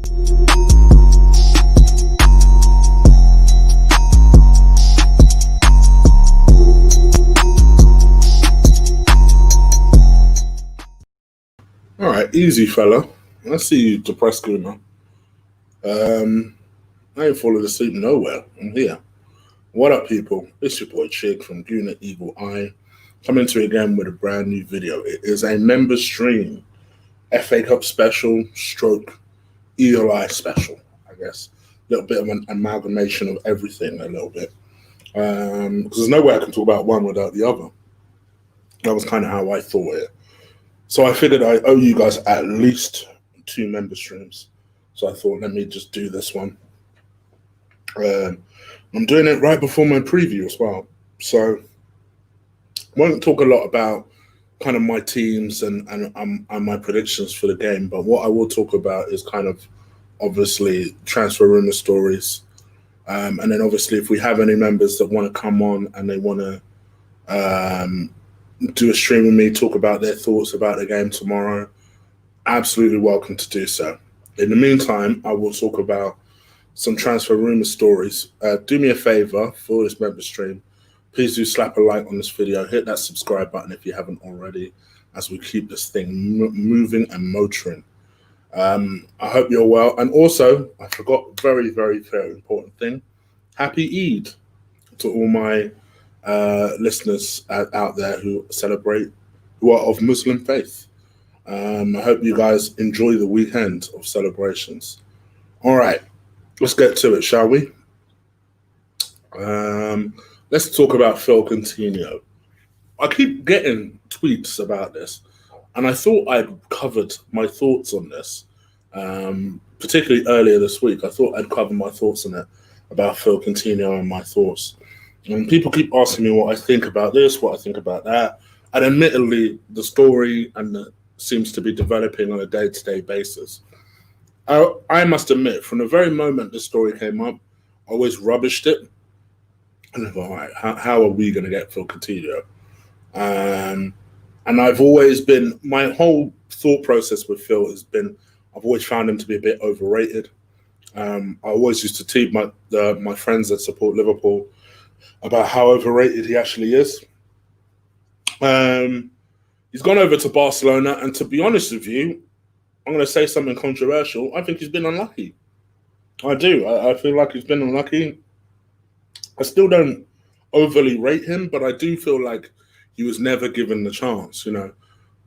All right, easy, fella. I see you, depressed gooner. I ain't falling asleep nowhere. I'm here. What up, people? It's your boy Chig from Gooner Eagle Eye, coming to you again with a brand new video. It is a member stream, FA Cup special, stroke, Eagle Eye special, I guess. A little bit of an amalgamation of everything, a little bit. Because there's no way I can talk about one without the other. That was kind of how I thought it. So I figured I owe you guys at least 2 member streams. So I thought, let me just do this one. I'm doing it right before my preview as well. So I won't talk a lot about kind of my teams and my predictions for the game. But what I will talk about is kind of obviously transfer rumor stories. And then obviously if we have any members that want to come on and they want to do a stream with me, talk about their thoughts about the game tomorrow, absolutely welcome to do so. In the meantime, I will talk about some transfer rumor stories. Do me a favor for this member stream. Please do slap a like on this video. Hit that subscribe button if you haven't already, as we keep this thing moving and motoring. I hope you're well. And also, I forgot very, very, very important thing. Happy Eid to all my listeners out there who celebrate, who are of Muslim faith. I hope you guys enjoy the weekend of celebrations. All right, let's get to it, shall we? Let's talk about Phil Coutinho. I keep getting tweets about this, and I thought I'd covered my thoughts on this, particularly earlier this week. I thought I'd cover my thoughts on it, about Phil Coutinho and my thoughts. And people keep asking me what I think about this, what I think about that. And admittedly, the story seems to be developing on a day-to-day basis. I must admit, from the very moment the story came up, I always rubbished it. And I thought, all right, how are we going to get Phil Coutinho? And I've always been, my whole thought process with Phil has been, I've always found him to be a bit overrated. I always used to tease my friends that support Liverpool about how overrated he actually is. He's gone over to Barcelona, and to be honest with you, I'm going to say something controversial. I think he's been unlucky. I do. I feel like he's been unlucky. I still don't overly rate him, but I do feel like he was never given the chance. You know,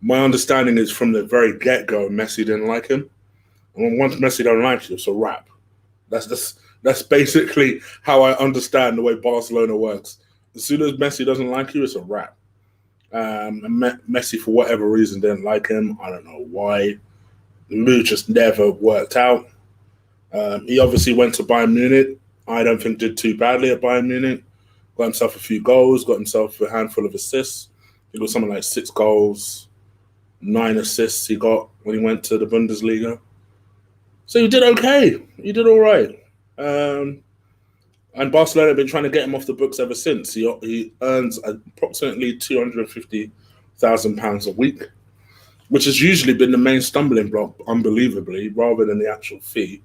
my understanding is from the very get-go, Messi didn't like him. And once Messi don't like you, it's a wrap. That's basically how I understand the way Barcelona works. As soon as Messi doesn't like you, it's a wrap. And Messi, for whatever reason, didn't like him. I don't know why. The move just never worked out. He obviously went to Bayern Munich. I don't think did too badly at Bayern Munich. Got himself a few goals, got himself a handful of assists. He got something like 6 goals, 9 assists he got when he went to the Bundesliga. So he did okay. He did all right. And Barcelona have been trying to get him off the books ever since. He earns approximately £250,000 a week, which has usually been the main stumbling block, unbelievably, rather than the actual fee.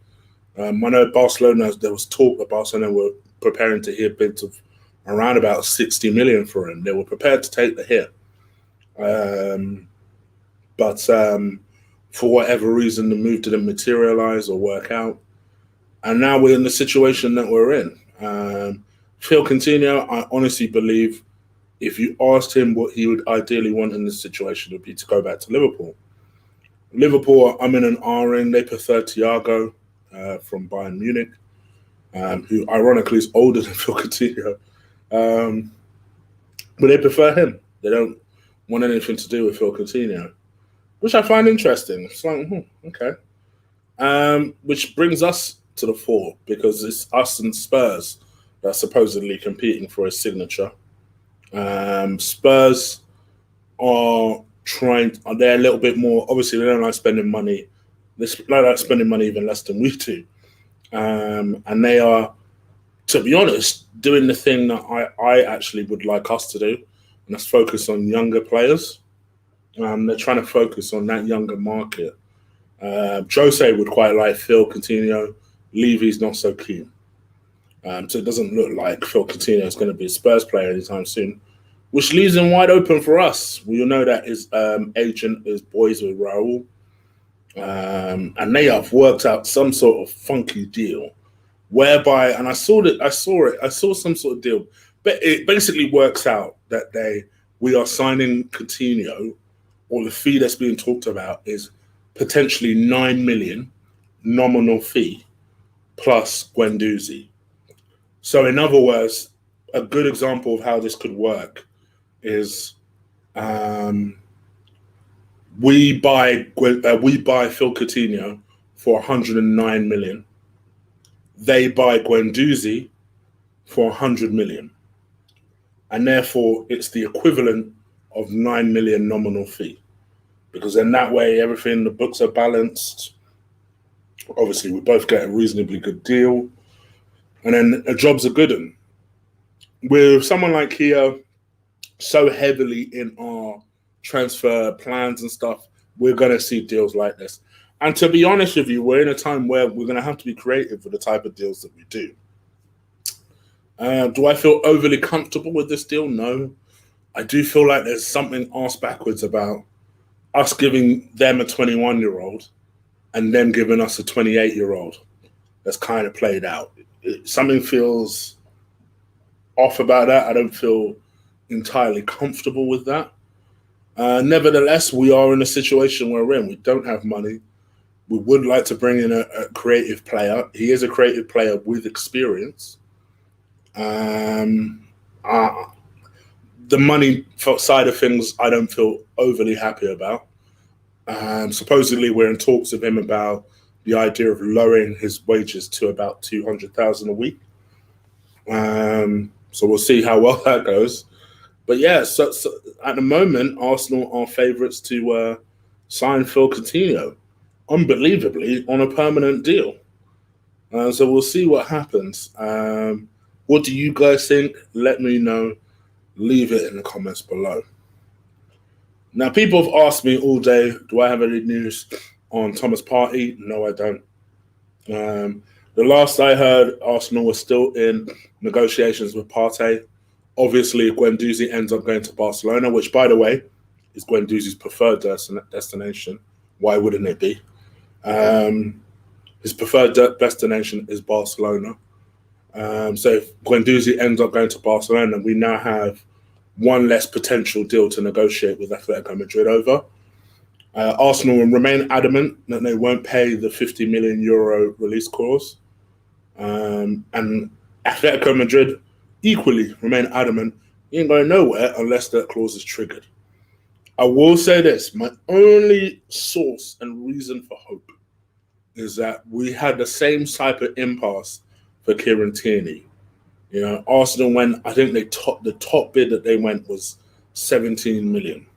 I know Barcelona, there was talk that Barcelona were preparing to hear bids of around about 60 million for him. They were prepared to take the hit. But for whatever reason, the move didn't materialize or work out. And now we're in the situation that we're in. Phil Coutinho, I honestly believe if you asked him what he would ideally want in this situation, it would be to go back to Liverpool. Liverpool, I'm in an R-ing. They prefer Thiago from Bayern Munich, who ironically is older than Phil Coutinho. But they prefer him. They don't want anything to do with Phil Coutinho, which I find interesting. It's like, okay. Which brings us to the fore, because it's us and Spurs that are supposedly competing for his signature. Spurs are they're a little bit more, obviously they don't like spending money. They like spending money even less than we do. And they are, to be honest, doing the thing that I actually would like us to do, and that's focus on younger players. They're trying to focus on that younger market. Jose would quite like Phil Coutinho. Levy's not so keen. So it doesn't look like Phil Coutinho is going to be a Spurs player anytime soon, which leaves him wide open for us. We all know that his agent is boys with Raul. And they have worked out some sort of funky deal whereby, and I saw some sort of deal, but it basically works out that we are signing Coutinho, or the fee that's being talked about is potentially 9 million nominal fee plus Guendouzi. So in other words, a good example of how this could work is we buy Phil Coutinho for 109 million. They buy Guendouzi for 100 million. And therefore, it's the equivalent of 9 million nominal fee. Because in that way, everything, the books are balanced. Obviously, we both get a reasonably good deal. And then a job's a good one. With someone like Kia so heavily in our transfer plans and stuff, we're going to see deals like this. And to be honest with you, we're in a time where we're going to have to be creative for the type of deals that we do. Do I feel overly comfortable with this deal? No. I do feel like there's something arse backwards about us giving them a 21-year-old and them giving us a 28-year-old that's kind of played out. Something feels off about that. I don't feel entirely comfortable with that. Nevertheless, we are in a situation where we're in. We don't have money. We would like to bring in a creative player. He is a creative player with experience. The money side of things, I don't feel overly happy about. Supposedly, we're in talks with him about the idea of lowering his wages to about 200,000 a week. So we'll see how well that goes. But yeah, so at the moment, Arsenal are favourites to sign Phil Coutinho, unbelievably, on a permanent deal. So we'll see what happens. What do you guys think? Let me know. Leave it in the comments below. Now, people have asked me all day, do I have any news on Thomas Partey? No, I don't. The last I heard, Arsenal was still in negotiations with Partey. Obviously, if Guendouzi ends up going to Barcelona, which, by the way, is Guendouzi's preferred destination. Why wouldn't it be? His preferred destination is Barcelona. So if Guendouzi ends up going to Barcelona, we now have one less potential deal to negotiate with Atletico Madrid over. Arsenal will remain adamant that they won't pay the 50 million euro release clause. And Atletico Madrid equally remain adamant he ain't going nowhere unless that clause is triggered. I will say this, my only source and reason for hope is that we had the same type of impasse for Kieran Tierney. You know, Arsenal went, I think the top bid that they went was 17 million.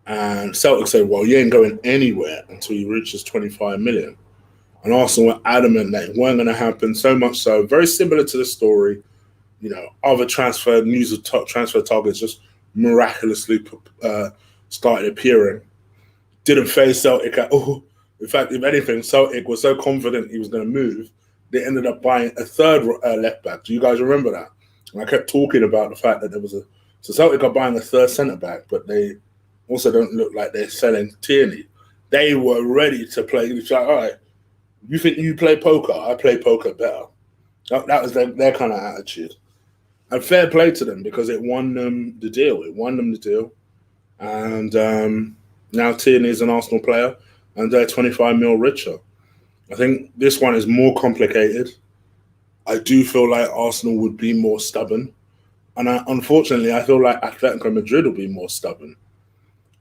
And Celtic said, well, you ain't going anywhere until you reaches 25 million. And Arsenal were adamant that it weren't going to happen, so much so, very similar to the story, you know, other transfer targets just miraculously started appearing. Didn't phase Celtic at all. In fact, if anything, Celtic was so confident he was going to move, they ended up buying a third left back. Do you guys remember that? And I kept talking about the fact that so Celtic are buying a third centre back, but they also don't look like they're selling Tierney. They were ready to play. It's like, all right, you think you play poker? I play poker better. That was their kind of attitude. And fair play to them because it won them the deal. And now Tierney is an Arsenal player and they're 25 mil richer. I think this one is more complicated. I do feel like Arsenal would be more stubborn. And unfortunately, I feel like Atletico Madrid will be more stubborn.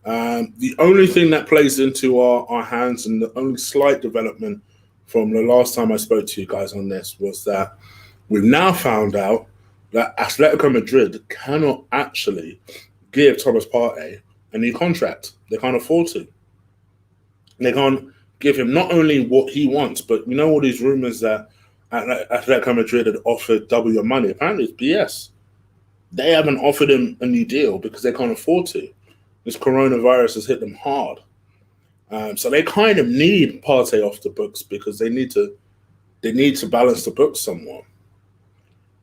The only thing that plays into our hands and the only slight development from the last time I spoke to you guys on this was that we've now found out that Atletico Madrid cannot actually give Thomas Partey a new contract. They can't afford to. They can't give him not only what he wants, but you know all these rumours that Atletico Madrid had offered double your money. Apparently it's BS. They haven't offered him a new deal because they can't afford to. This coronavirus has hit them hard. So they kind of need Partey off the books because they need to balance the books somewhat.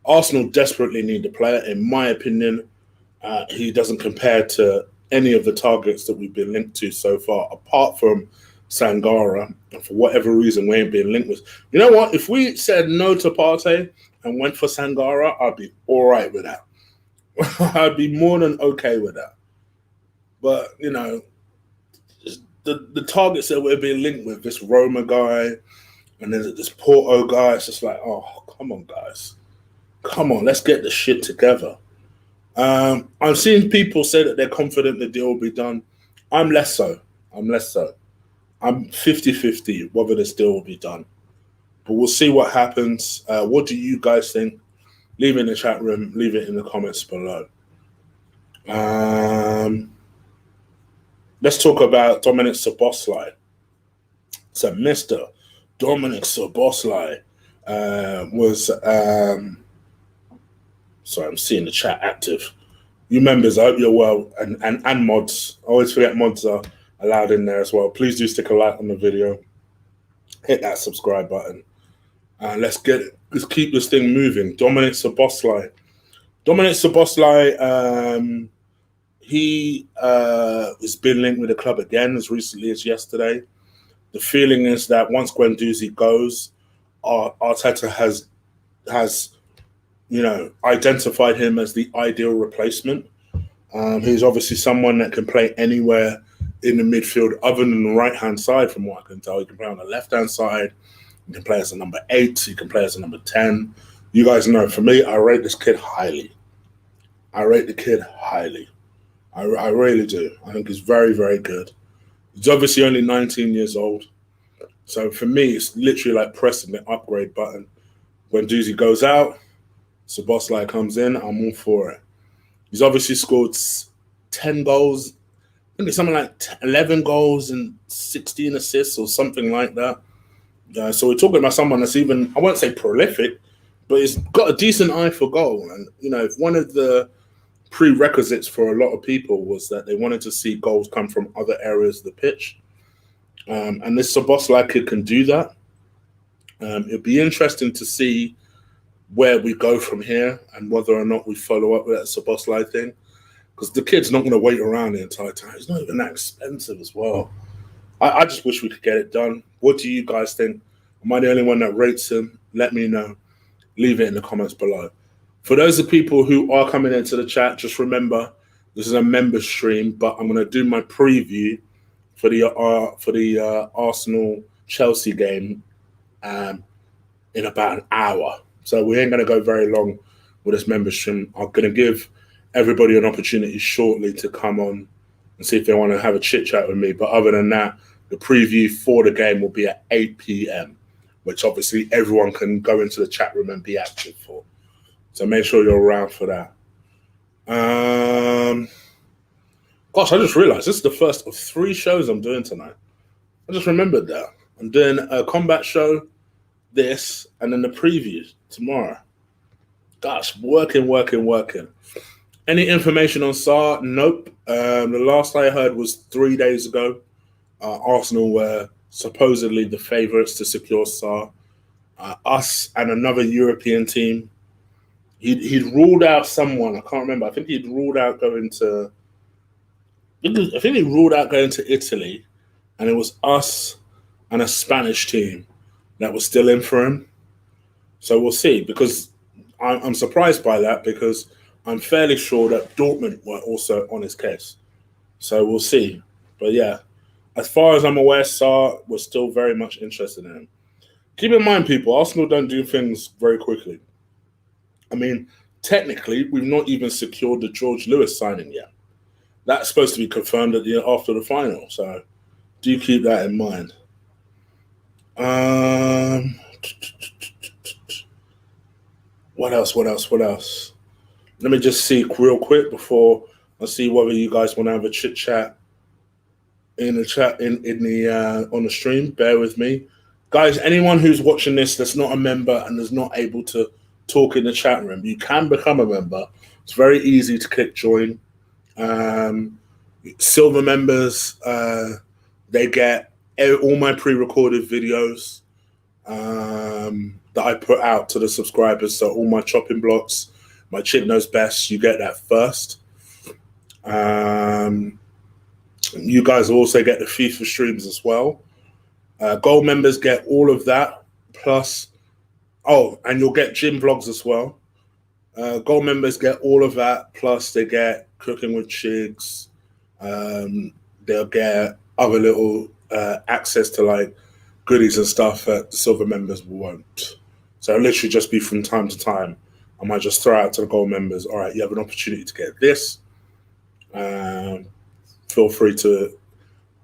Arsenal desperately need the player. In my opinion, he doesn't compare to any of the targets that we've been linked to so far, apart from Sangara. And for whatever reason, we ain't been linked with. You know what? If we said no to Partey and went for Sangara, I'd be all right with that. I'd be more than okay with that. But, you know, the targets that we're being linked with, this Roma guy and then this Porto guy, it's just like, oh, come on, guys. Come on, let's get the shit together. I'm seeing people say that they're confident the deal will be done. I'm less so. I'm 50-50 whether this deal will be done. But we'll see what happens. What do you guys think? Leave it in the chat room. Leave it in the comments below. Let's talk about Dominik Szoboszlai. So Mr. Dominik Szoboszlai was... sorry, I'm seeing the chat active. You members, I hope you're well. And mods. I always forget mods are allowed in there as well. Please do stick a like on the video. Hit that subscribe button. Let's keep this thing moving. Dominik Szoboszlai. Dominik Szoboszlai, he has been linked with the club again as recently as yesterday. The feeling is that once Guendouzi goes, Arteta has identified him as the ideal replacement. He's obviously someone that can play anywhere in the midfield other than the right-hand side, from what I can tell. He can play on the left-hand side. He can play as a number 8. He can play as a number 10. You guys know, for me, I rate this kid highly. I rate the kid highly. I really do. I think he's very, very good. He's obviously only 19 years old. So for me, it's literally like pressing the upgrade button. When Doozy goes out, Szoboszlai comes in, I'm all for it. He's obviously scored 10 goals. I think it's something like 11 goals and 16 assists or something like that. So we're talking about someone that's even, I won't say prolific, but he's got a decent eye for goal. And, you know, if one of the prerequisites for a lot of people was that they wanted to see goals come from other areas of the pitch. And this Szoboszlai kid can do that. It'd be interesting to see where we go from here and whether or not we follow up with that Szoboszlai thing. Because the kid's not going to wait around the entire time. He's not even that expensive as well. I just wish we could get it done. What do you guys think? Am I the only one that rates him? Let me know. Leave it in the comments below. For those of people who are coming into the chat, just remember, this is a member stream, but I'm going to do my preview for the Arsenal-Chelsea game in about an hour. So we ain't going to go very long with this member stream. I'm going to give everybody an opportunity shortly to come on and see if they want to have a chit-chat with me. But other than that, the preview for the game will be at 8 p.m., which obviously everyone can go into the chat room and be active for. So make sure you're around for that. Gosh, I just realized this is the first of 3 shows I'm doing tonight. I just remembered that. I'm doing a combat show, this, and then the preview tomorrow. Gosh, working. Any information on Sarr? Nope. The last I heard was 3 days ago. Arsenal were supposedly the favourites to secure Sarr. Us and another European team. He'd ruled out someone. I can't remember. I think he'd ruled out going to. I think he ruled out going to Italy, and it was us and a Spanish team that was still in for him. So we'll see. Because I'm surprised by that, because I'm fairly sure that Dortmund were also on his case. So we'll see. But yeah, as far as I'm aware, Sarr was still very much interested in him. Keep in mind, people, Arsenal don't do things very quickly. I mean, technically, we've not even secured the George Lewis signing yet. That's supposed to be confirmed after the final. So do keep that in mind. What else? Let me just see real quick before I see whether you guys want to have a chit chat in the chat on the stream. Bear with me, guys. Anyone who's watching this that's not a member and is not able to talk in the chat room, you can become a member. It's very easy to click join. Silver members They get all my pre-recorded videos that I put out to the subscribers. So all my chopping blocks, my Chip Knows Best, you get that first. You guys will also get the FIFA streams as well. Gold members get all of that, plus, and you'll get gym vlogs as well. Gold members get all of that, plus they get Cooking with Chigs. They'll get other little access to like goodies and stuff that the silver members won't. So it'll literally just be from time to time. I might just throw out to the gold members, all right, you have an opportunity to get this. Feel free to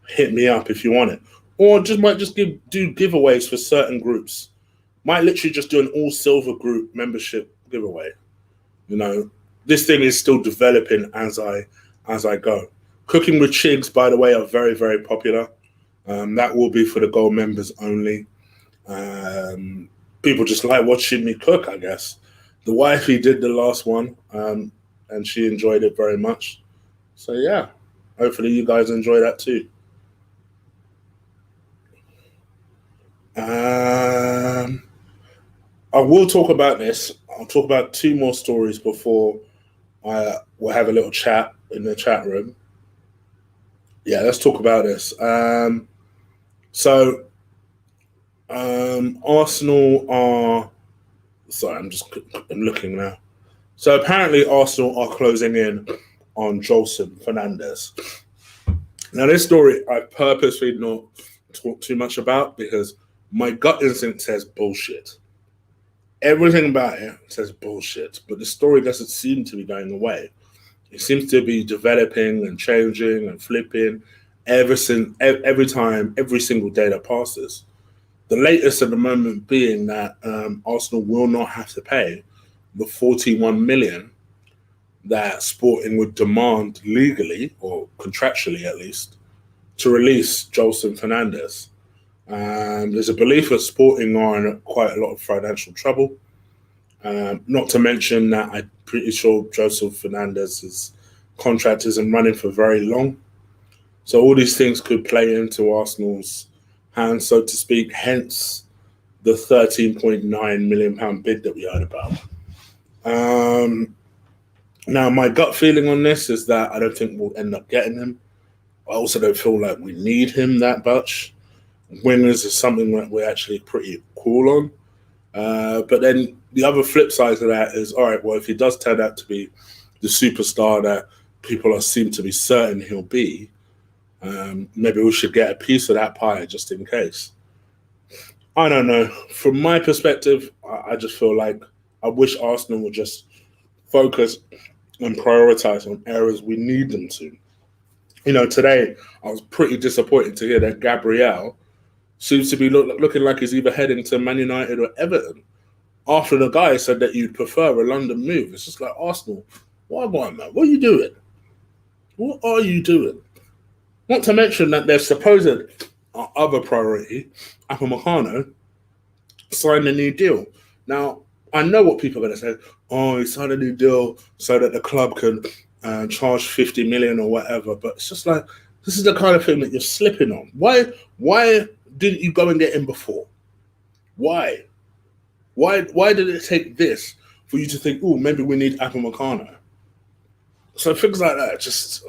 hit me up if you want it. Or might just do giveaways for certain groups. Might literally just do an all silver group membership giveaway. You know, this thing is still developing as I go. Cooking with Chigs, by the way, are very, very popular. That will be for the gold members only. People just like watching me cook, I guess. The wifey did the last one, and she enjoyed it very much. So yeah, hopefully you guys enjoy that too. I will talk about this. I'll talk about 2 more stories before we'll have a little chat in the chat room. Yeah, let's talk about this. Arsenal are... Sorry, I'm looking now. So apparently Arsenal are closing in on Jelson Fernandes. Now this story I purposely not talk too much about because my gut instinct says bullshit. Everything about it says bullshit, but the story doesn't seem to be going away. It seems to be developing and changing and flipping every time, every single day that passes. The latest at the moment being that Arsenal will not have to pay the 41 million that Sporting would demand legally, or contractually at least, to release Jelson Fernandes. There's a belief that Sporting are in quite a lot of financial trouble. Not to mention that I'm pretty sure Jelson Fernandes' contract isn't running for very long. So all these things could play into Arsenal's hands, so to speak, hence the £13.9 million bid that we heard about. Now, my gut feeling on this is that I don't think we'll end up getting him. I also don't feel like we need him that much. Wingers is something that we're actually pretty cool on. But then the other flip side of that is, all right, well, if he does turn out to be the superstar that people seem to be certain he'll be, maybe we should get a piece of that pie just in case. I don't know. From my perspective, I just feel like I wish Arsenal would just focus and prioritize on areas we need them to. You know, today I was pretty disappointed to hear that Gabriel seems to be looking like he's either heading to Man United or Everton after the guy said that you'd prefer a London move. It's just like, Arsenal, what are you doing? What are you doing? Not to mention that their supposed other priority, Upamecano, signed a new deal. Now, I know what people are going to say. Oh, he signed a new deal so that the club can charge 50 million or whatever. But it's just like, this is the kind of thing that you're slipping on. Why didn't you go and get him before? Why? Why did it take this for you to think, oh, maybe we need Upamecano? So things like that, just...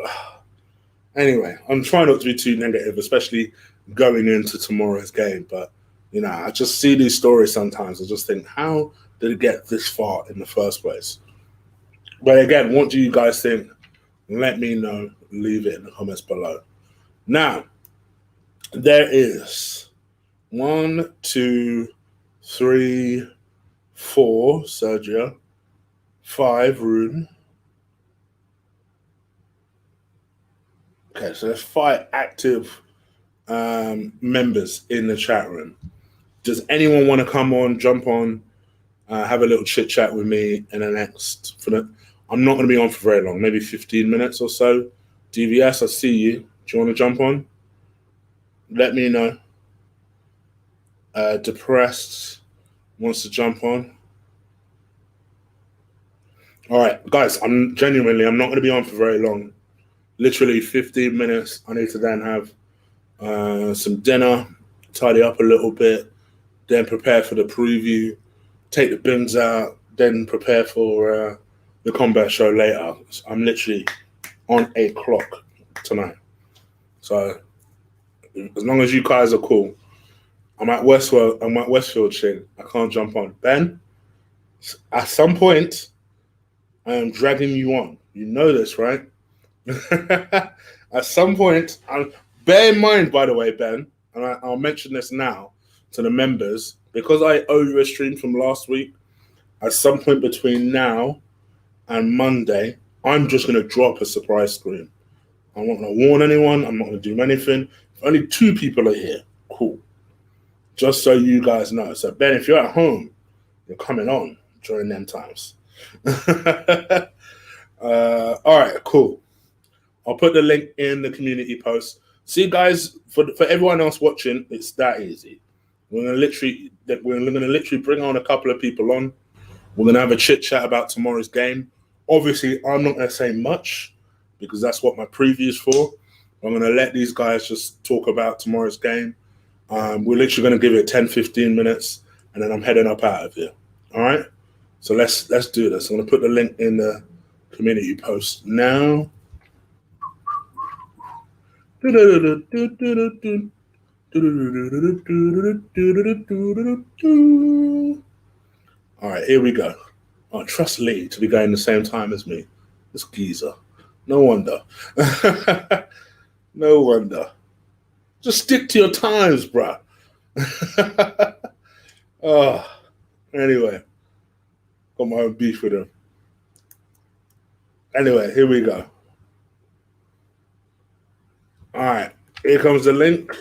Anyway, I'm trying not to be too negative, especially going into tomorrow's game. But, you know, I just see these stories sometimes. I just think, how did it get this far in the first place? But again, what do you guys think? Let me know. Leave it in the comments below. Now, there is 1, 2, 3, 4, Sergio, 5, Rune. Okay, so there's 5 active members in the chat room. Does anyone want to come on, jump on, have a little chit chat with me in the next? I'm not going to be on for very long, maybe 15 minutes or so. DVS, I see you. Do you want to jump on? Let me know. Depressed wants to jump on. All right, guys, I'm not going to be on for very long. Literally 15 minutes. I need to then have some dinner, tidy up a little bit, then prepare for the preview, take the bins out, then prepare for the combat show later. I'm literally on a clock tonight. So as long as you guys are cool, I'm at Westfield shit. I can't jump on. Ben, at some point, I am dragging you on. You know this, right? At some point, bear in mind, by the way, Ben, and I'll mention this now to the members, because I owe you a stream from last week, at some point between now and Monday, I'm just going to drop a surprise stream. I'm not going to warn anyone. I'm not going to do anything. If only 2 people are here, cool. Just so you guys know. So, Ben, if you're at home, you're coming on during them times. All right, cool. I'll put the link in the community post. See, guys, for everyone else watching, it's that easy. We're gonna literally bring on a couple of people on. We're gonna have a chit chat about tomorrow's game. Obviously, I'm not gonna say much because that's what my preview is for. I'm gonna let these guys just talk about tomorrow's game. We're literally gonna give it 10-15 minutes, and then I'm heading up out of here. All right. So let's do this. I'm gonna put the link in the community post now. All right, here we go. Oh, trust Lee to be going the same time as me. This geezer. No wonder. No wonder. Just stick to your times, bruh. Anyway. Got my own beef with him. Anyway, here we go. All right, here comes the link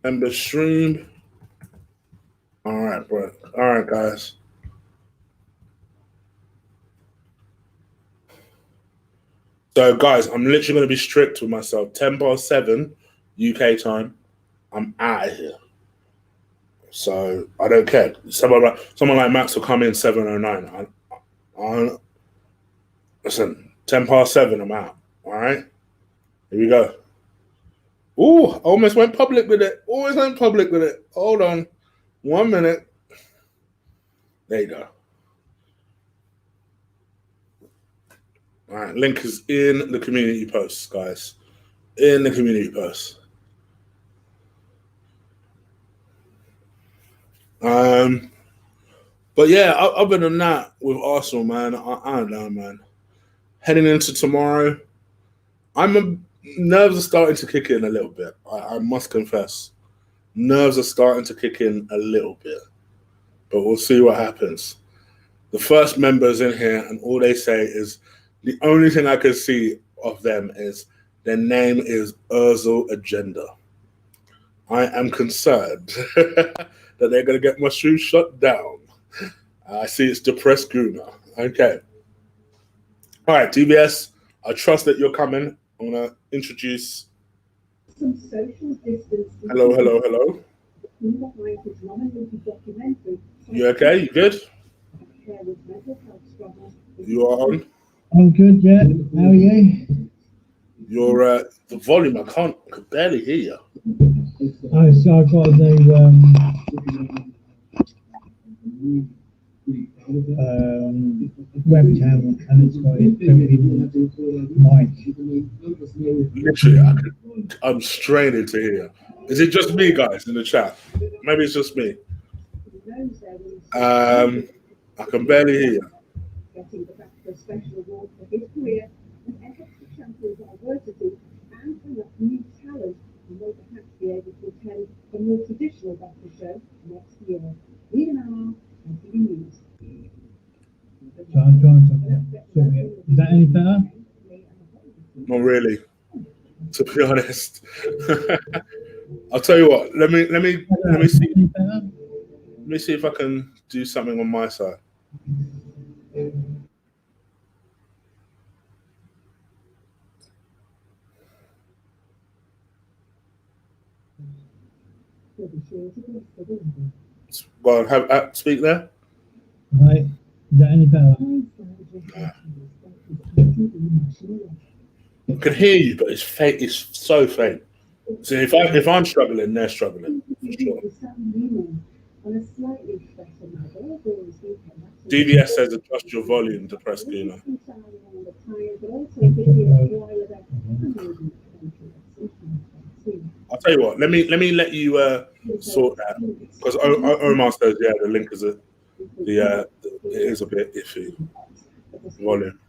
and the stream. All right, bro. All right, guys. So, guys, I'm literally going to be strict with myself. 10:07 UK time, I'm out of here. So, I don't care. Someone like Max will come in 7:09. Listen, 7:10, I'm out. All right? Here we go. Ooh, almost went public with it. Always went public with it. Hold on. 1 minute. There you go. All right, link is in the community post, guys. In the community post. But yeah, other than that, with Arsenal, man, I don't know, man. Heading into tomorrow, nerves are starting to kick in a little bit. I must confess. Nerves are starting to kick in a little bit. But we'll see what happens. The first members in here, and all they say is, the only thing I can see of them is their name is Ozil Agenda. I am concerned that they're going to get my stream shut down. I see it's Depressed Guna. Okay. All right, DBS, I trust that you're coming. I'm going to introduce. Some social distance. Hello. You okay? You good? You are on? I'm good, yeah. How are you? You're the volume, I could barely hear you. Oh, so I've got a new webcam and it's got a built-in mic. Literally, I'm straining to hear. Is it just me, guys, in the chat? Maybe it's just me. I can barely hear you. Getting the back for a special award for his career and FA champion diversity and enough new talent who may perhaps be able to attend a more traditional battle show next year. We are TV News. Is that any better? Not really, to be honest. I'll tell you what. Let me see. Let me see if I can do something on my side. Well, speak there. Right. Is that any better? I can hear you, but it's faint. It's so faint. So if I'm struggling, they're struggling for sure. DVS says adjust your volume, depressed Guna. I'll tell you what. Let me let you sort that, because Omar says the link is it is a bit iffy volume.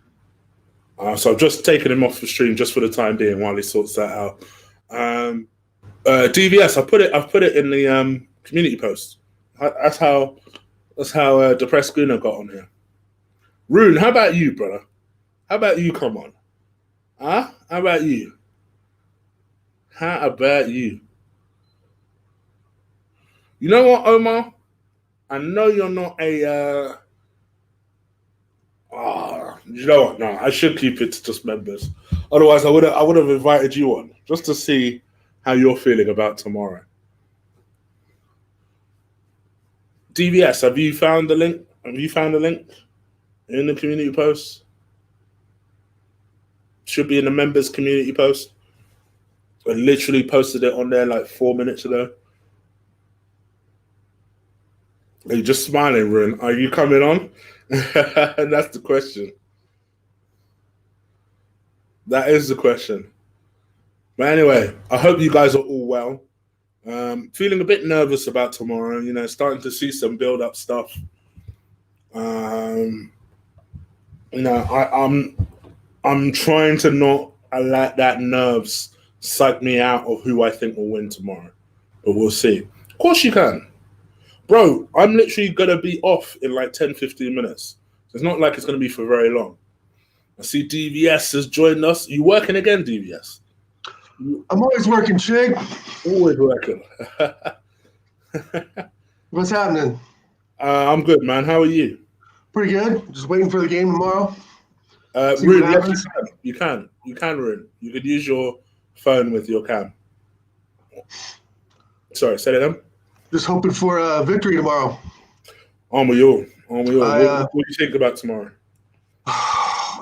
So I've just taken him off the stream just for the time being while he sorts that out. DVS, I've put it in the community post. That's how depressed Guna got on here. Rune, how about you, brother? How about you? Come on, How about you? How about you? You know what, Omar? I know you're not a. You know what? No, I should keep it to just members. Otherwise, I would have invited you on just to see how you're feeling about tomorrow. DVS, have you found the link? Have you found the link in the community post? Should be in the members community post. I literally posted it on there like 4 minutes ago. Are you just smiling, Rune? Are you coming on? That's the question. That is the question. But anyway, I hope you guys are all well. Feeling a bit nervous about tomorrow. You know, starting to see some build-up stuff. You know, I'm trying to not let that nerves psych me out of who I think will win tomorrow. But we'll see. Of course you can. Bro, I'm literally going to be off in like 10, 15 minutes. So it's not like it's going to be for very long. I see DVS has joined us. You working again, DVS? I'm always working, Chig. Always working. What's happening? I'm good, man. How are you? Pretty good. Just waiting for the game tomorrow. Rune, yes, you can. You can, Rune. You could use your phone with your cam. Sorry, say that again. Just hoping for a victory tomorrow. On with you. What do you think about tomorrow?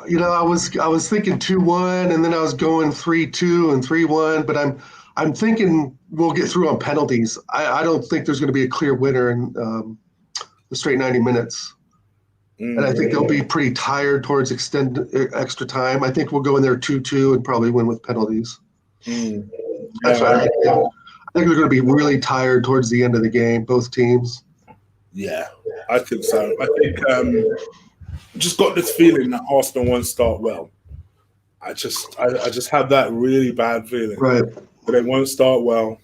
You know, I was thinking 2-1, and then I was going 3-2 and 3-1, but I'm thinking we'll get through on penalties. I don't think there's going to be a clear winner in the straight 90 minutes. And I think they'll be pretty tired towards extra time. I think we'll go in there 2-2 and probably win with penalties. That's what I think. I think they're going to be really tired towards the end of the game, both teams. Yeah, I think so. I think just got this feeling that Arsenal won't start well. I just have that really bad feeling. Right. That they won't start well,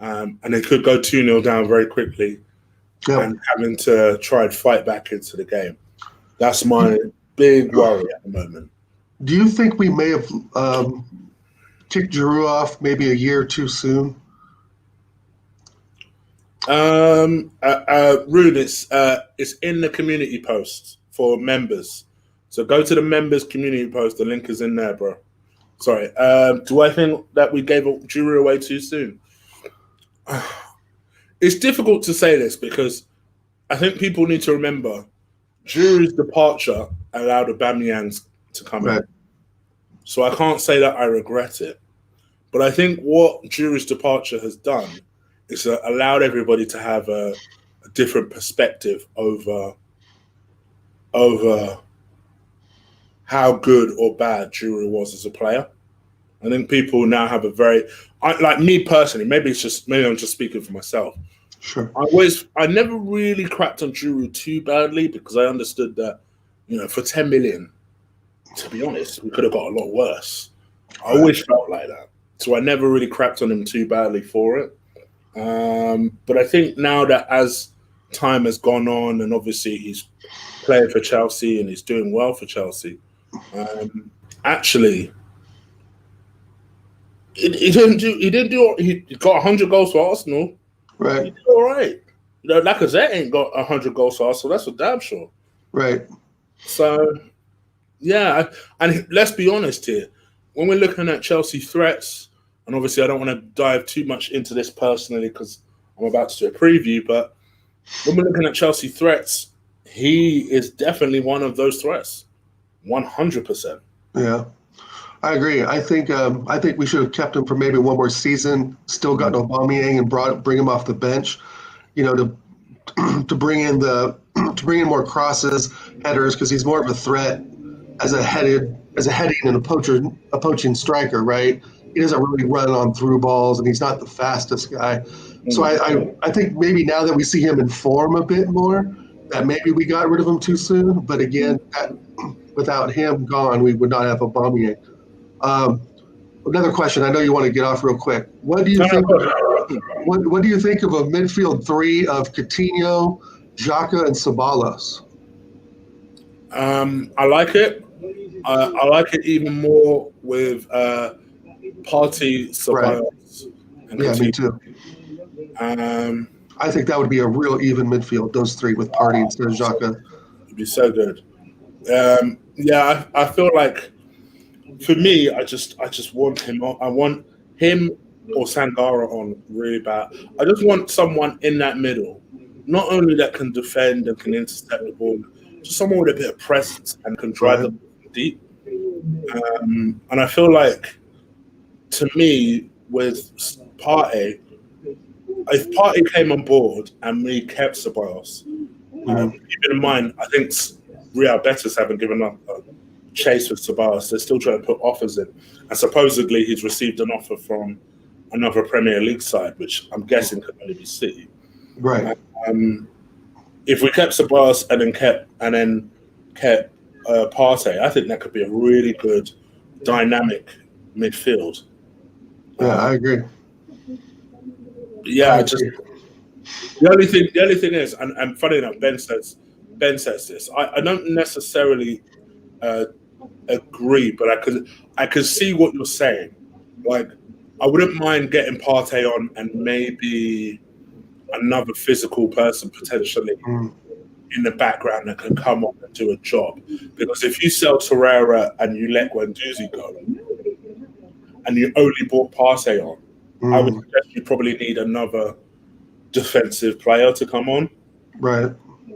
and they could go 2-0 down very quickly, and having to try and fight back into the game. That's my big worry at the moment. Do you think we may have kicked Giroud off maybe a year too soon? Rune, it's in the community post for members. So go to the members community post. The link is in there, bro. Sorry. Do I think that we gave Giroud away too soon? It's difficult to say this because I think people need to remember Giroud's departure allowed Aubameyang to come in. So I can't say that I regret it. But I think what Giroud's departure has done is allowed everybody to have a different perspective over how good or bad Giroud was as a player. I think people now have like me personally, maybe I'm just speaking for myself. Sure. I never really crapped on Giroud too badly because I understood that, you know, for 10 million, to be honest, we could have got a lot worse. I always felt like that. So I never really crapped on him too badly for it. But I think now that as time has gone on and obviously he's playing for Chelsea and he's doing well for Chelsea, actually, he got 100 goals for Arsenal. Right. He did all right. You know, Lacazette ain't got 100 goals for Arsenal. That's for damn sure. Right. So, yeah, and let's be honest here. When we're looking at Chelsea threats, and obviously I don't want to dive too much into this personally because I'm about to do a preview, but when we're looking at Chelsea threats, he is definitely one of those threats. 100%. Yeah. I agree. I think we should have kept him for maybe one more season. Still got Aubameyang and bring him off the bench. To bring in more crosses, headers, because he's more of a threat as a heading and a poaching striker, right? He doesn't really run on through balls, and he's not the fastest guy. So I think maybe now that we see him in form a bit more, that maybe we got rid of him too soon. But again, without him gone, we would not have Aubameyang. Another question. I know you want to get off real quick. What do you think? What do you think of a midfield three of Coutinho, Xhaka, and Ceballos? I like it. I like it even more with Partey, Ceballos, and Yeah, Coutinho. me too. I think that would be a real even midfield. Those three with Partey instead of Xhaka. It'd be so good. I feel like for me, I just want him on. I want him or Sangara on really bad. I just want someone in that middle, not only that can defend and can intercept the ball, just someone with a bit of presence and can drive them deep. And I feel like, to me, with Partey, if Partey came on board and we kept Ceballos, keep in mind, I think Real Betis haven't given up a chase with Ceballos. They're still trying to put offers in. And supposedly he's received an offer from another Premier League side, which I'm guessing could only be City. Right. If we kept Ceballos and then kept Partey, I think that could be a really good dynamic midfield. Yeah, I agree. Yeah, the only thing is, and funny enough, Ben says this. I don't necessarily agree, but I could see what you're saying. Like, I wouldn't mind getting Partey on and maybe another physical person potentially in the background that can come on and do a job. Because if you sell Torreira and you let Guendouzi go, and you only bought Partey on, I would suggest you probably need another defensive player to come on. Right.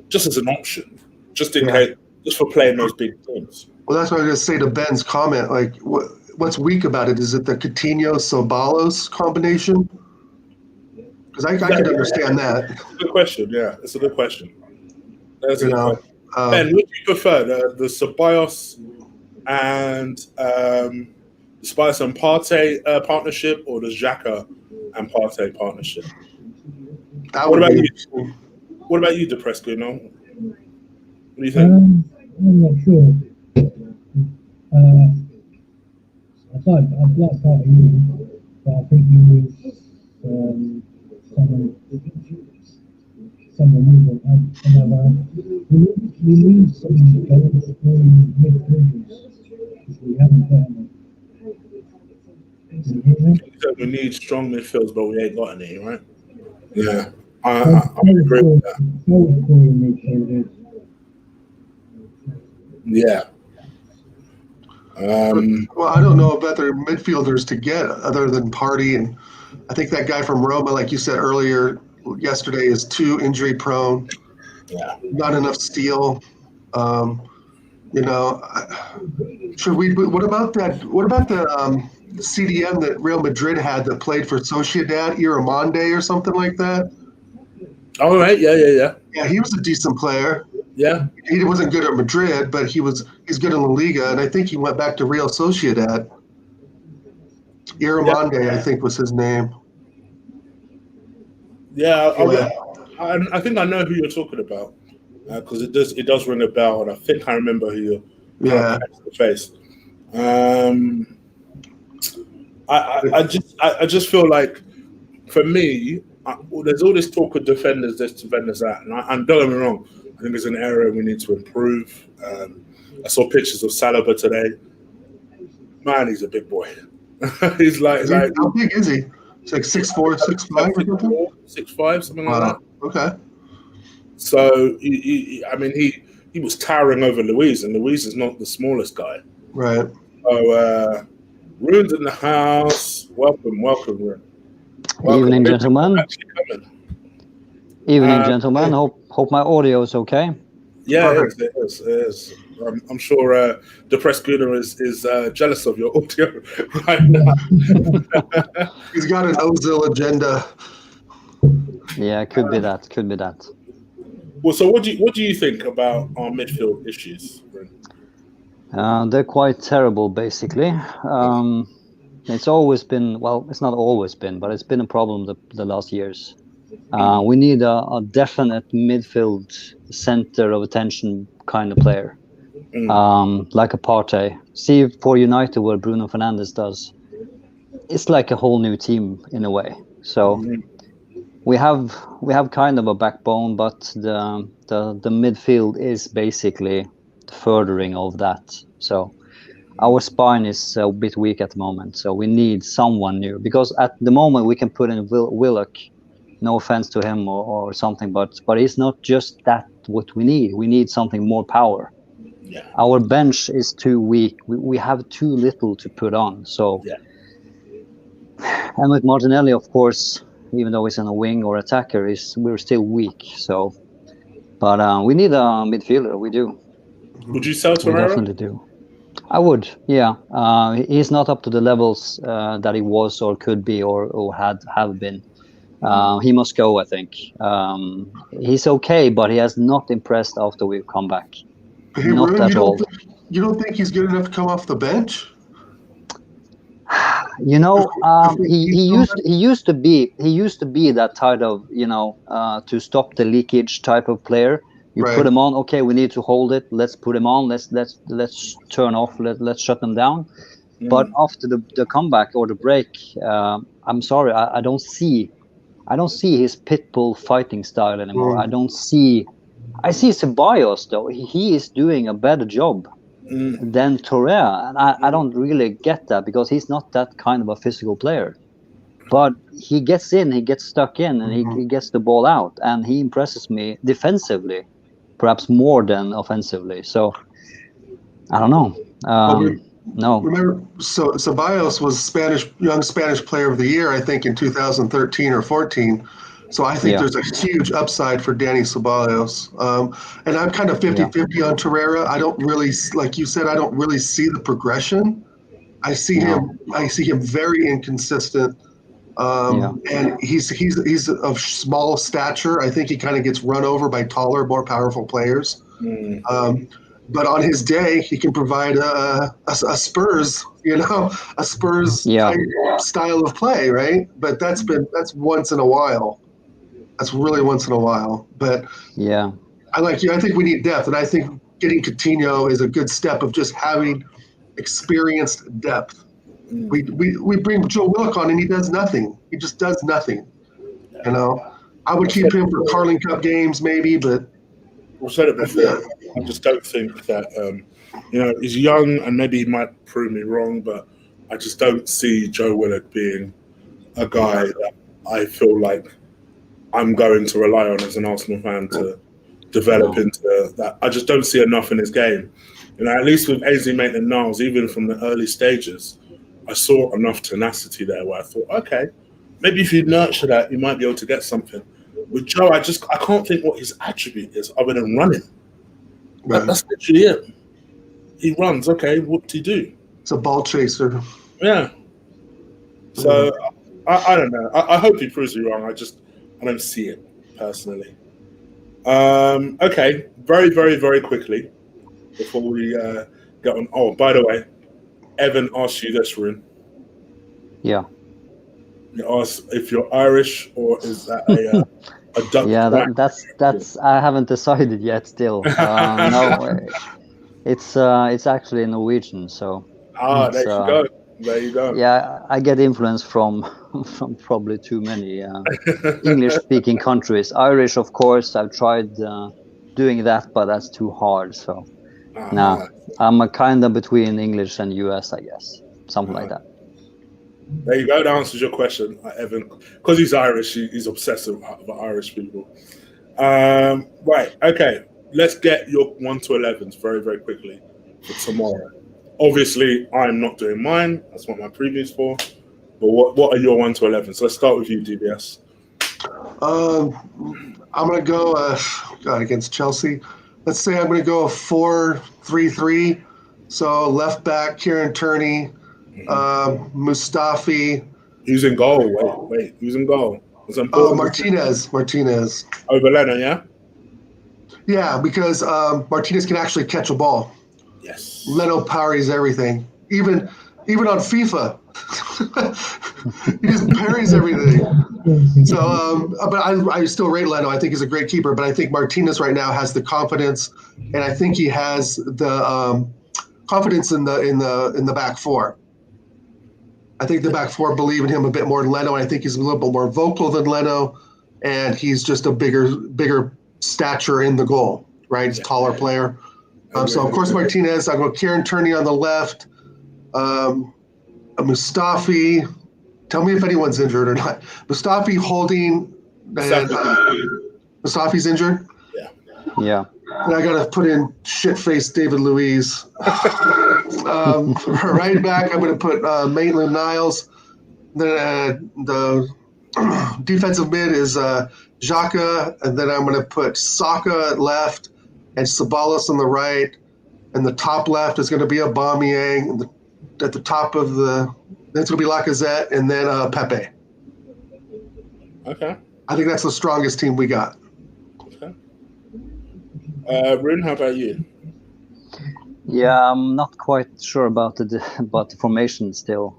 Just as an option. Just in case, just for playing those big teams. Well, that's what I was going to say to Ben's comment. Like, what's weak about it? Is it the Coutinho-Ceballos combination? Because I could understand that. It's a good question, yeah. It's a good question. That's Ben, what do you prefer? The Ceballos and Ceballos and Partey partnership, or the Xhaka and Partey partnership? What about you? What about you, Depresco? No? What do you think? I'm not sure. I'd like Partey, but I think you need someone new and we need someone to go through midfielders because we haven't got any. We need strong midfields, but we ain't got any, right? Yeah, I agree with that. Yeah. Well, I don't know of other midfielders to get other than Partey, and I think that guy from Roma, like you said earlier yesterday, is too injury prone. Yeah. Not enough steel. Should we? What about that? What about the CDM that Real Madrid had that played for Sociedad, Iramonde or something like that? All right. Yeah. Yeah, he was a decent player. Yeah. He wasn't good at Madrid, but he's good in La Liga, and I think he went back to Real Sociedad. Iramonde, I think, was his name. Yeah, I think I know who you're talking about because it does ring a bell, and I think I remember who you're face. I just feel like, for me, there's all this talk of defenders, this, defenders, that, and don't get me wrong, I think it's an area we need to improve. I saw pictures of Saliba today. Man, he's a big boy. He's like how big is he? It's like 6'4", 6'5", or something. 6'5", something like that. Okay. So he was towering over Luis, and Luis is not the smallest guy. Right. So Rune's in the house. Welcome, Rune. Evening, gentlemen. Evening, gentlemen. Hope my audio is okay. Yeah, it is. I'm sure Depressed Gunnar is jealous of your audio right now. He's got an Ozil agenda. Yeah, could be that. Could be that. Well, so what do you think about our midfield issues? They're quite terrible, basically. It's always been, well, it's not always been, but it's been a problem the last years. We need a definite midfield center of attention kind of player, like a Partey. See, for United, what Bruno Fernandes does, it's like a whole new team in a way. So we have kind of a backbone, but the midfield is basically the furthering of that. So our spine is a bit weak at the moment. So we need someone new, because at the moment we can put in Willock. No offense to him or something, but it's not just that what we need. We need something more power. Yeah. Our bench is too weak. We have too little to put on. So, and with Martinelli, of course, even though he's in a wing or attacker, we're still weak. So, but we need a midfielder. We do. Would you sell Torreira? We definitely do. I would. Yeah. He's not up to the levels that he was or could be or have been. He must go, I think. He's okay, but he has not impressed after we've come back. Hey, Not Ruben, at all. You don't think he's good enough to come off the bench? You know, he used to be that type of, to stop the leakage type of player. You put him on, okay, we need to hold it. Let's put him on. Let's turn off. Let's shut them down. But after the comeback or the break, I'm sorry, I don't see his pitbull fighting style anymore. I see Ceballos though. He is doing a better job than Torreira, and I don't really get that, because he's not that kind of a physical player. But he gets in, he gets stuck in, and he gets the ball out, and he impresses me defensively, perhaps more than offensively. So I don't know. No. Remember, Ceballos was Young Spanish Player of the Year, I think, in 2013 or 14. So I think there's a huge upside for Dani Ceballos. And I'm kind of 50-50 on Torreira. I don't really, like you said, I don't really see the progression. I see him very inconsistent. And he's of small stature. I think he kind of gets run over by taller, more powerful players. But on his day, he can provide a Spurs, a Spurs type style of play, right? But that's once in a while. That's really once in a while. But I like you. I think we need depth, and I think getting Coutinho is a good step of just having experienced depth. We bring Joe Willock on, and he does nothing. He just does nothing. I would keep him for Carling Cup games, maybe, but. I've said it before. I just don't think that, he's young, and maybe he might prove me wrong, but I just don't see Joe Willock being a guy that I feel like I'm going to rely on as an Arsenal fan to develop into that. I just don't see enough in his game. At least with AZ Maitland-Niles, even from the early stages, I saw enough tenacity there where I thought, okay, maybe if you nurture that, you might be able to get something. With Joe, I can't think what his attribute is other than running. That's literally it. He runs. Okay, what do you do? It's a ball chaser. Yeah. So I don't know. I hope he proves me wrong. I don't see it personally. Okay, very, very, very quickly before we get on. Oh, by the way, Evan asked you this, Rune. Yeah. He asked if you're Irish or is that a Dutch? Yeah, that's. I haven't decided yet. Still, no. It's actually Norwegian. So. There you go. Yeah, I get influence from probably too many English-speaking countries. Irish, of course, I've tried doing that, but that's too hard. So, I'm a kind of between English and US, I guess, something like that. There you go. That answers your question, Evan. Because he's Irish, he's obsessed with Irish people. Right. Okay. Let's get your 1 to 11s very, very quickly for tomorrow. Obviously, I'm not doing mine. That's what my preview's for. But what are your 1 to 11s? So let's start with you, DBS. I'm going to go against Chelsea. let's say I'm going to go 4-3-3. So left back, Kieran Tierney, Mustafi. Who's in goal? Wait. Who's in goal? It's important. Martinez. Over Leno, yeah? Yeah, because Martinez can actually catch a ball. Yes. Leno parries everything. Even on FIFA. He just parries everything. So, but I still rate Leno. I think he's a great keeper, but I think Martinez right now has the confidence, and I think he has the confidence in the back four. I think the back four believe in him a bit more than Leno. I think he's a little bit more vocal than Leno, and he's just a bigger stature in the goal, right? He's a taller player. So, of course, Martinez. I'll go Kieran Tierney on the left. Mustafi. Tell me if anyone's injured or not. Mustafi, Holding, and Mustafi's injured. Yeah. And I got to put in shit-faced David Luiz. Right back, I'm going to put Maitland-Niles. Then the defensive mid is Xhaka, and then I'm going to put Saka at left and Ceballos on the right. And the top left is going to be Aubameyang. And at the top of it's going to be Lacazette, and then Pepe. Okay. I think that's the strongest team we got. Okay. Rune, how about you? Yeah, I'm not quite sure about the formation still.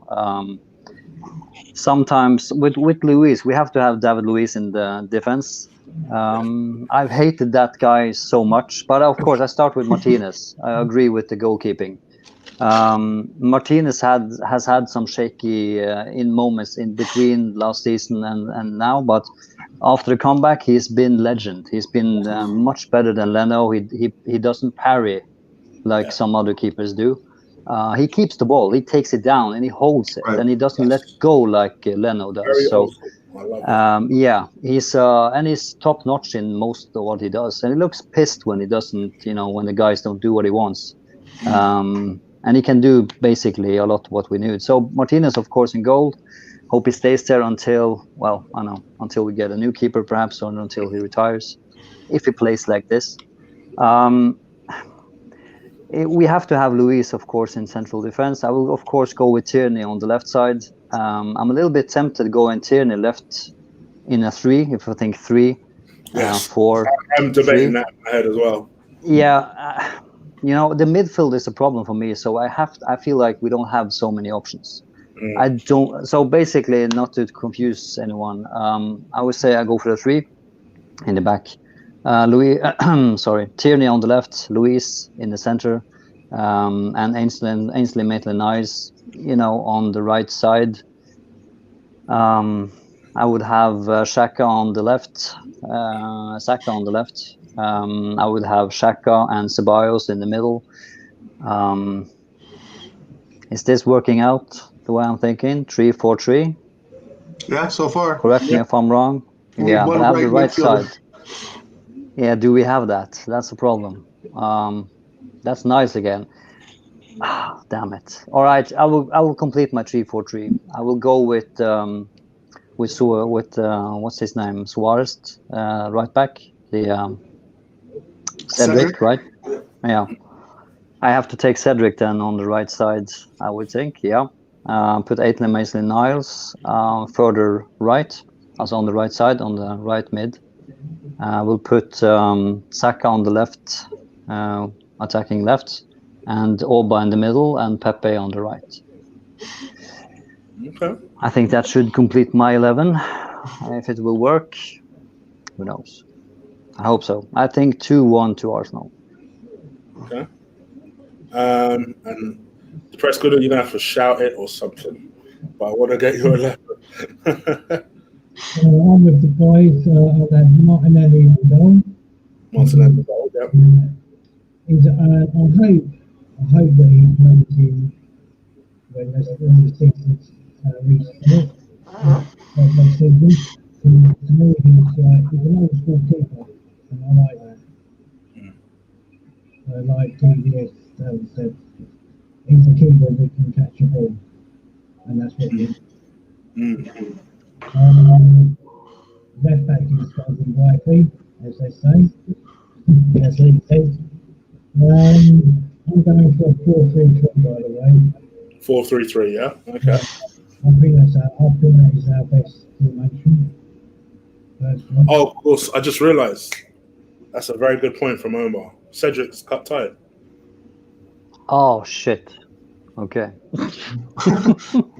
Sometimes with Luiz, we have to have David Luiz in the defense. I've hated that guy so much, but of course I start with Martinez. I agree with the goalkeeping. Martinez has had some shaky in moments in between last season and now, but after the comeback, he's been legend. He's been much better than Leno. He doesn't parry like some other keepers do. He keeps the ball, he takes it down, and he holds it, and he doesn't let go like Leno does. Very so, awesome. I love it. yeah, he's top notch in most of what he does, and he looks pissed when he doesn't, when the guys don't do what he wants. And he can do basically a lot of what we need. So Martinez, of course, in goal. Hope he stays there until we get a new keeper, perhaps, or until he retires, if he plays like this. We have to have Luiz, of course, in central defense. I will, of course, go with Tierney on the left side. I'm a little bit tempted going Tierney left in a 3, if I think 3, Yes. 4. I'm debating 3. that in my head as well. Yeah, the midfield is a problem for me, so I feel like we don't have so many options. So basically, not to confuse anyone, I would say I go for the 3 in the back. Tierney on the left, Luiz in the center, and Ainsley Maitland-Niles, on the right side. I would have Xhaka on the left, Saka on the left. I would have Xhaka and Ceballos in the middle. Is this working out the way I'm thinking? 3-4-3? Yeah, so far. Correct me if I'm wrong. Yeah, but I have the right side. Yeah, do we have that? That's the problem. That's nice again. Damn it. All right, I will complete my 3-4-3. I will go with what's his name? Suarez, right back. The Cedric, right? Yeah. I have to take Cedric then on the right side, I would think. Yeah. Put Ainsley Maitland-Niles further right, also on the right side, on the right mid. We'll put Saka on the left, attacking left, and Oba in the middle, and Pepe on the right. Okay. I think that should complete my 11. If it will work, who knows? I hope so. I think 2-1 to Arsenal. Okay. And Prescott, you're gonna have to shout it or something. But I want to get your 11. I'm with the boys. I'll have Martinelli in the goal. Martinelli in the goal, yeah. I hope that he plays in when the season restarts. Next season. To me, he's an old school keeper, and I like that. Like TVS said, he's a keeper that can catch a ball, and that's what he is. Left back is Wifey, as they say. Yes, League Two. I'm going for a 4-3-3, by the way. 4-3-3, yeah? Okay. I think that is our best formation. Personally. Oh, of course, I just realised. That's a very good point from Omar. Cedric's cut tight. Oh shit. Okay.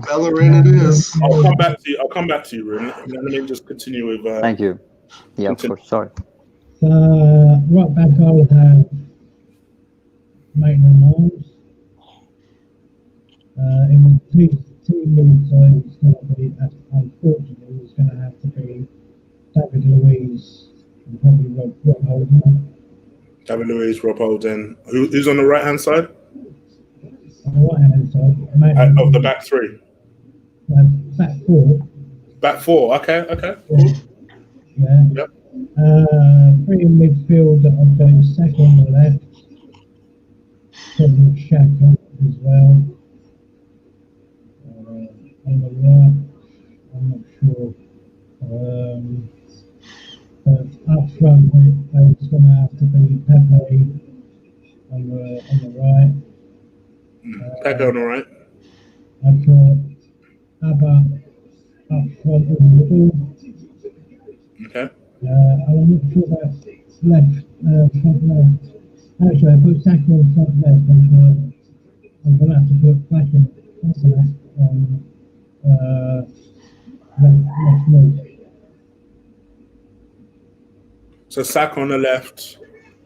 Bellerin it is. I'll come back to you, Ruben. Let me just continue with... Thank you. Yeah, of course. Sorry. Right back, I would have Maitland-Niles. In the two mid side, it's going to be, unfortunately, it's going to have to be David Luiz and probably Rob Holding. David Luiz, Rob Holding. Who's on the right-hand side? On the right-hand side, Of the back three? back four. Back four, okay. Yeah. Yep. Three in midfield, I'm going Saka on the left. Probably Xhaka as well. On the right, I'm not sure. But up front, it's going to have to be Pepe on the right. Pepe on the right. I've got Abba up front in the middle. Okay. I'm not sure about front left. Actually, I put Saka on front left. I'm going to have to put Flash on left mid. So Saka on the left,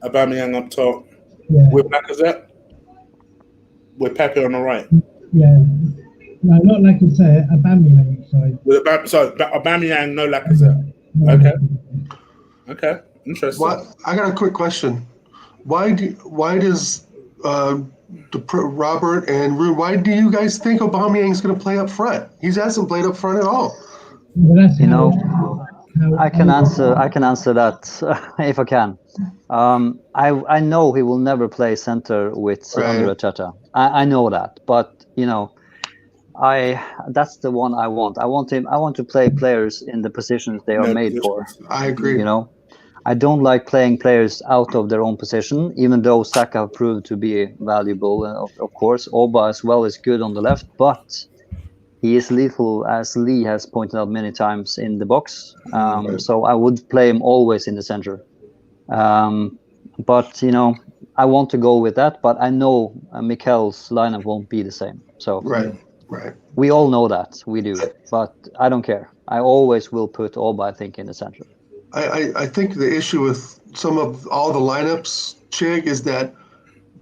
Aubameyang up top, Yeah. with Lacazette, with Pepe on the right. Yeah. No, not like you say, Aubameyang, sorry. Aubameyang, no Lacazette. No, Okay. Okay, interesting. I got a quick question. Why does Robert and Rue, why do you guys think Aubameyang's going to play up front? He hasn't played up front at all. Well, that's I can answer that if I can. I know he will never play center with Andre Arteta. I know that, but that's the one I want. I want to play players in the positions they are made for. I agree. I don't like playing players out of their own position, even though Saka proved to be valuable. Of course, Oba as well is good on the left, but he is lethal, as Lee has pointed out many times, in the box. So I would play him always in the center. But I want to go with that. But I know Mikel's lineup won't be the same. So right. We all know that, we do. But I don't care. I always will put Oba, I think, in the center. I think the issue with some of all the lineups, Chig, is that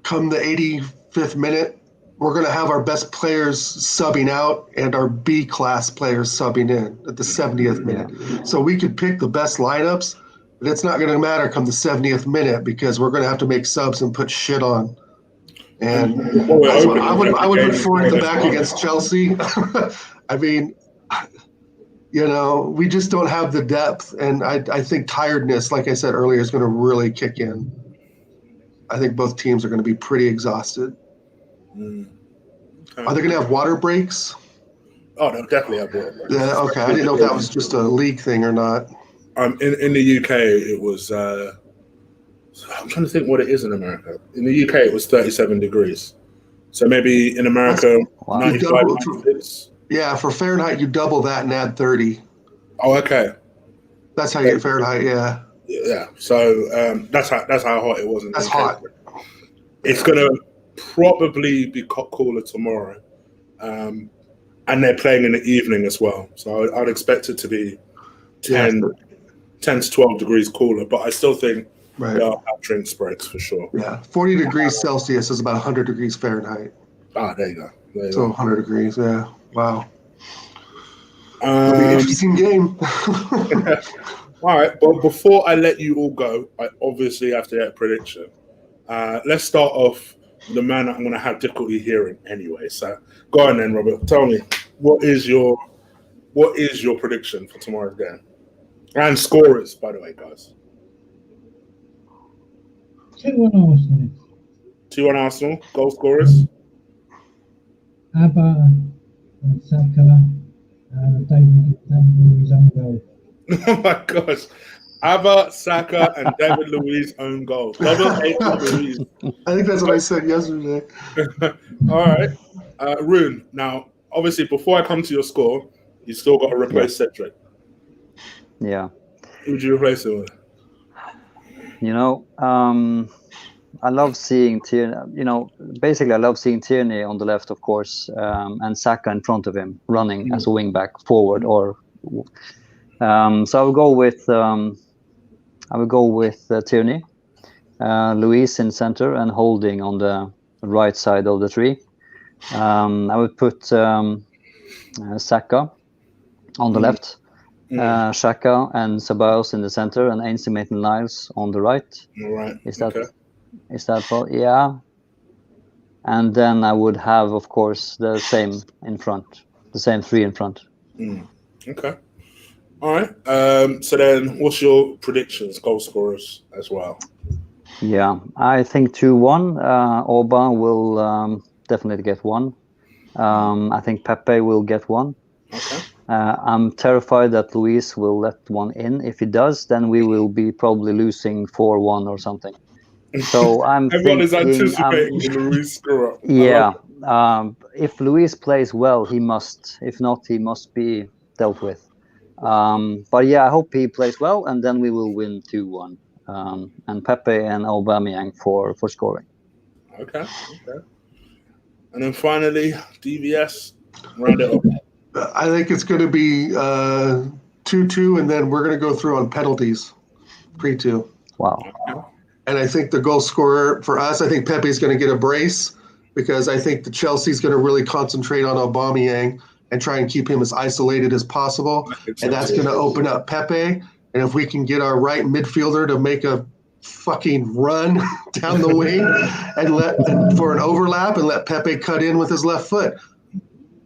come the 85th minute, we're going to have our best players subbing out and our B-class players subbing in at the 70th minute. So we could pick the best lineups, but it's not going to matter come the 70th minute because we're going to have to make subs and put shit on. And I would put Ford at the back against Chelsea. I mean, we just don't have the depth, and I think tiredness, like I said earlier, is going to really kick in. I think both teams are going to be pretty exhausted. Okay. Are they going to have water breaks? Oh, they'll definitely have water breaks. Yeah, okay. I didn't know if that was just a league thing or not. In the UK, it was... I'm trying to think what it is in America. In the UK, it was 37 degrees. So maybe in America, 95, 96. Yeah, for Fahrenheit, you double that and add 30. Oh, okay. That's how you get Fahrenheit, yeah. Yeah, so that's how hot it was. That's hot. It's going to probably be cooler tomorrow. And they're playing in the evening as well. So I'd expect it to be 10 to 12 degrees cooler. But I still think they'll have drinks breaks for sure. Yeah, 40 degrees Celsius is about 100 degrees Fahrenheit. There you go. So 100 degrees, yeah. Wow. It'll be an interesting game. All right, but before I let you all go, I obviously have to get a prediction. Let's start off with the man that I'm going to have difficulty hearing anyway. So go on then, Robert. Tell me, what is your prediction for tomorrow's game? And scorers, by the way, guys. 2-1 Arsenal. 2-1 Arsenal. Goal scorers. Abba and Saka and David his own goal. Oh my gosh. Havertz, Saka, and David Luiz own goal. Double H Luiz. I think that's what I said yesterday. All right. Rune, now, obviously, before I come to your score, you still got to replace Cedric. Yeah. Who would you replace him with? You know, I love seeing Tierney. You know, basically, I love seeing Tierney on the left, of course, and Saka in front of him, running as a wing back forward. Or so I would go with Tierney, Luis in center, and Holding on the right side of the tree. I would put Saka on the left, Xhaka and Ceballos in the center, and Ainsley Maitland-Niles on the right. All right. Is that all? Yeah. And then I would have, of course, the same in front, the same three in front. Okay. All right. So then, what's your predictions, goal scorers as well? Yeah, I think 2-1. Oba will definitely get one. I think Pepe will get one. Okay. I'm terrified that Luis will let one in. If he does, then we will be probably losing 4-1 or something. So I'm Everyone is thinking, anticipating the Luis screw up. yeah. If Luis plays well, he must. If not, he must be dealt with. But yeah, I hope he plays well, and then we will win 2-1. And Pepe and Aubameyang for scoring. Okay. And then finally, DVS, round it up. I think it's going to be 2-2, and then we're going to go through on penalties, 3-2. Wow. And I think the goal scorer for us, I think Pepe's going to get a brace, because I think the Chelsea's going to really concentrate on Aubameyang and try and keep him as isolated as possible. And that's going to open up Pepe. And if we can get our right midfielder to make a fucking run down the wing and for an overlap and let Pepe cut in with his left foot,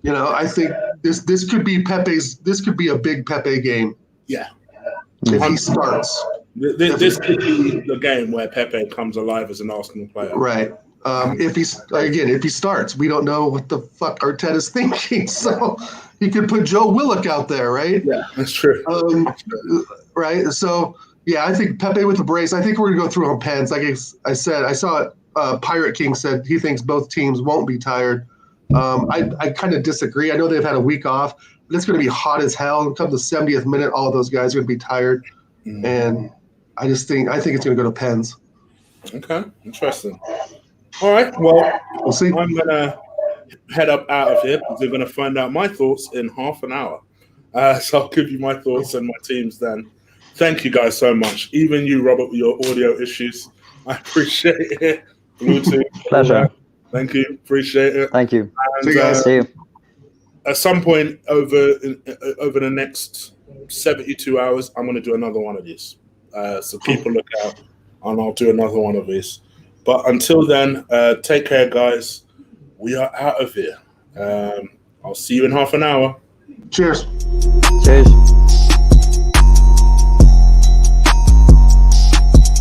you know, I think this could be a big Pepe game. Yeah. If he starts. This could be the game where Pepe comes alive as an Arsenal player. Right. If he starts, we don't know what the fuck Arteta's thinking. So he could put Joe Willock out there, right? Yeah, that's true. Right. So yeah, I think Pepe with the brace. I think we're gonna go through on pens. Like I said, I saw Pirate King said he thinks both teams won't be tired. I kind of disagree. I know they've had a week off, but it's going to be hot as hell. Come the 70th minute, all of those guys are going to be tired, and I think it's going to go to pens. Okay, interesting. All right, well, we'll see. I'm going to head up out of here because we're going to find out my thoughts in half an hour. So I'll give you my thoughts and my teams then. Thank you guys so much. Even you, Robert, with your audio issues. I appreciate it. Bluetooth. Pleasure. Thank you. Appreciate it. Tthank you. And, see you. At some point over the next 72 hours, I'm going to do another one of these. So keep a lookout, and I'll do another one of these. But until then, take care, guys. We are out of here. I'll see you in half an hour. Cheers. Cheers.